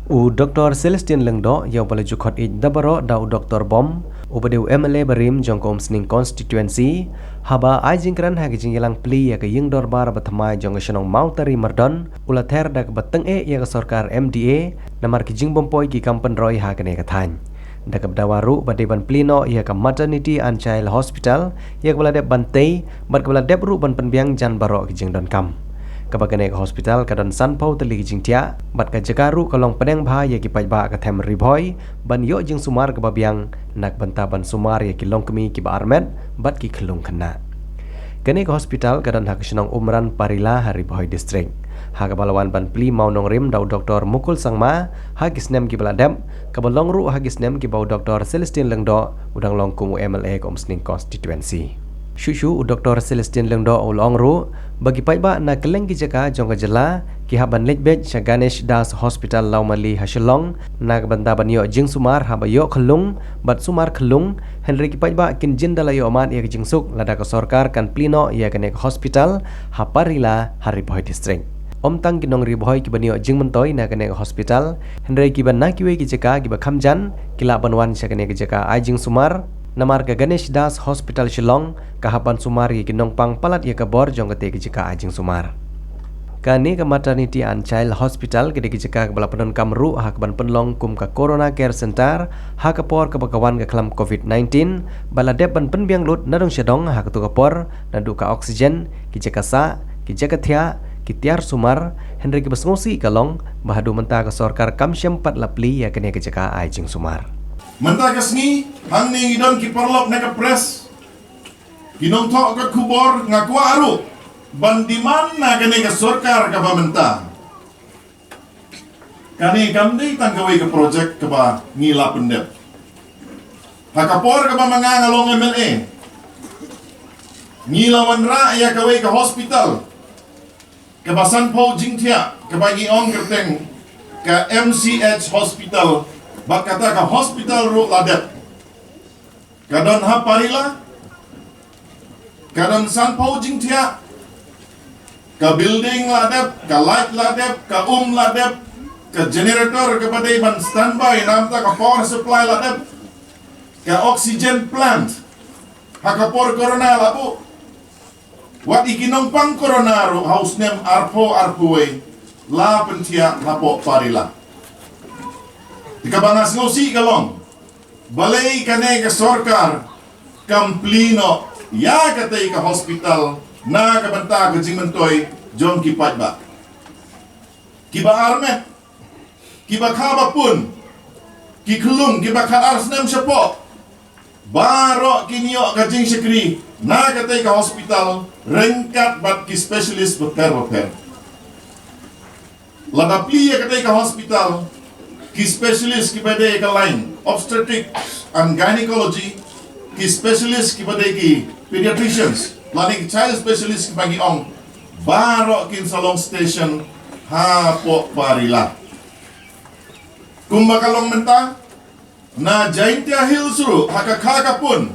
Dr. Celestin Lengdo yang boleh jukot dabaro dau Dr. Bom ubadeu MLA Barim jongkom sning constituency haba ajingkran hagi jinglang pli ya ke ying dorbar batmai jong senong mautari mardon ulather dak bateng ya ke sarkar MDA namar ki jing bompoi ki kampen roy ha kene kathan dak bdawaru badeban plino ya ke maternity and child hospital ya ke balade bantai bat ke balade ru ban penbiang jan baro ki jing don kam Kabagane ke hospital kadon sanpau teli jing tia bat ka jagaru kalong peneng bha ye ki pajba ka them riboy ban yo jing sumar ke babiang nak banta ban sumar ye ki long kemi ki ba armet bat ki khlung khana kane ke hospital kadon hak senong umran parila hariboy district ha ka balawan ban pli maunong rim dau doktor mukul sangma ha ki snem ki baladem ka balong ru ha ki snem ki bau doktor Celestin Lengdo udang long kumu MLA komsning constituency Shushu Dr. Celestin Lengdo ulong ru bagi paiba na keleng ki jaka jong jela ki haban lejbet Ganesh Das Hospital Laumali Hasilong na banta ban yo jing sumar haba yo khlung bat sumar khlung Henry ki paiba kin jindala yo aman ya jing suk lada ka sarkar kan plino ya kanek hospital haparila Hariboy district Tang kinong riboy ki banyo jing mentoy na kanek hospital Henry ki ban na kiwe ki jaka ki ba khamjan kila banwan sya kanek jaka ajing sumar Namar ke Ganesh Das Hospital Shillong kahapan sumar ye kinong pang palat ye kabor jong kete jika ajing sumar. Kani ke maternity and child hospital kede jika bala penon kamru hak ban penlong kum ka corona care center hak kapor ke bakawan ke kelam COVID-19 bala dep ban penbiang lut nadong syadong hak tu kapor nadu ka oksigen ki jaka sa ki jaka thia ki tiar sumar Henry ki basngosi kalong bahadu menta ka sarkar kamsyam pat lapli ya kene ke jaka ajing sumar. Mentah kesni, hang ni idon ki perlop neka pres. Kinong tok ke kubor ngaku aru. Ban di mana kene ke sarkar ke mentah. Kani kamdi tang gawe ke projek ke ba ngila pendep. Hakapor ke ba mangangalong MLA. Ngilawan ra ya gawe ke hospital. Ke basan po jingtia ke bagi on kerteng ke MCH hospital. Bak kata ka hospital ru ladep kadon ha parila kadon sanpau jingtia ka building ladep ka light ladep ka ladep ka generator kepada ban standby namta ka power supply ladep ka oxygen plant ha ka por corona labu wat ikinong pang corona ru house name arpuwe la pentia lapo parila Ikabangas ngosi kalong balay kane ka sarkar kamplino ya katay ka hospital na kabanta ka jingmentoy jong kipat ba kiba armet kiba kaba pun kiklung kiba kaars nem syapo baro kinyo ka jing sekri na katay ka hospital rengkat bat ki specialist beter ladapli ya katay ka hospital ki specialist ki bade ka line obstetrics and gynecology ki specialist ki bade ki pediatricians lani ki child specialist ki bagi ong baro kin salong station ha po parila kumbakalong menta na Jaintia Hills ru hakakaka pun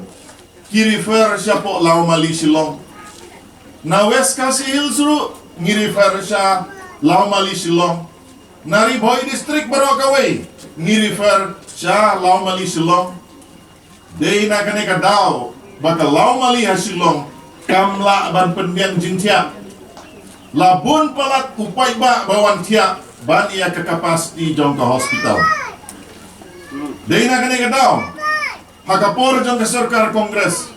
ki refer siya po Laumali Shillong na West Kasi Hills ru ngi refer siya Laumali Shillong Nariboy district baro kaway ngi-refer siya Laumali Shillong day na kane ka daw baka Laumali ha Shillong kamla ban penbiang jingtia labun palat upay ba bawan tia ban iya kekapas di jong ka hospital day na kane ka daw hakapor jong ka sarkar kongres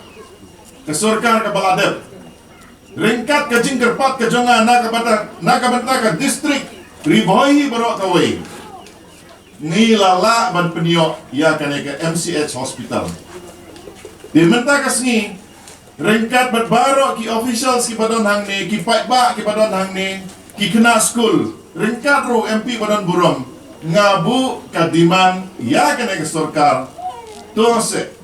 ka sarkar ka baladep ringkat ka jingkerpat ka jonga na kabanta ka district Riboy baro kaway ngilala ban penyo ya kane ke MCH hospital di menta kasni rengkat bat baro ki officials ki badon hang ni ki paiba ki badon hang ni ki kena school rengkat ro MP badon burong ngabu kadiman ya kane ke sarkar tose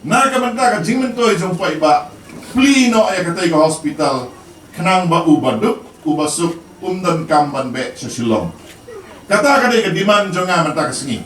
na ka menta ka jingmentoy jong paiba plino ya katay ka hospital kenang ba ubaduk ubasuk umdan kamban be sa Shillong. Kata ka di ka diman jo nga mata kasngi.